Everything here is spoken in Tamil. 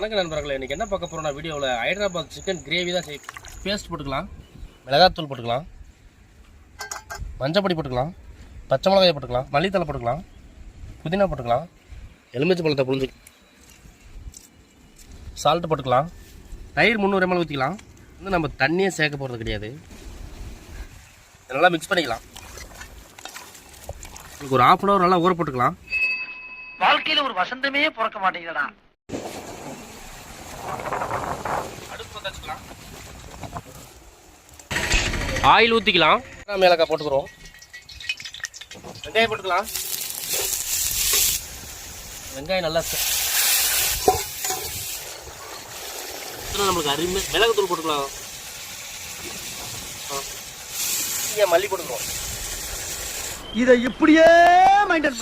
வணக்கம் நண்பர்களே, இன்றைக்கி என்ன பார்க்க போகிறோம்னா வீடியோவில் ஹைதராபாத் சிக்கன் கிரேவி தான் செய்யும். பேஸ்ட் போட்டுக்கலாம், மிளகாத்தூள் போட்டுக்கலாம், மஞ்சப்பொடி போட்டுக்கலாம், பச்சை மிளகாய் போட்டுக்கலாம், மல்லித்தலை போட்டுக்கலாம், புதினா போட்டுக்கலாம், எலுமிச்சை பழத்தை புழிஞ்சு, சால்ட்டு போட்டுக்கலாம், தயிர் 300 ml ஊற்றிக்கலாம். வந்து நம்ம தண்ணியே சேர்க்க போகிறது கிடையாது. நல்லா மிக்ஸ் பண்ணிக்கலாம். ஒரு 1/2 hour நல்லா ஊற போட்டுக்கலாம். வாழ்க்கையில் ஒரு வசந்தமே பிறக்க மாட்டேங்கிறடா. ஆயில் ஊற்றிக்கலாம். மிளகாய் போட்டுக்கிறோம். வெங்காயம் போட்டுக்கலாம். வெங்காயம் நல்லா நம்மளுக்கு அருமை. மிளகுத்தூள் போட்டுக்கலாம். மல்லி போட்டுக்கிறோம். இதை இப்படியே மைண்டன்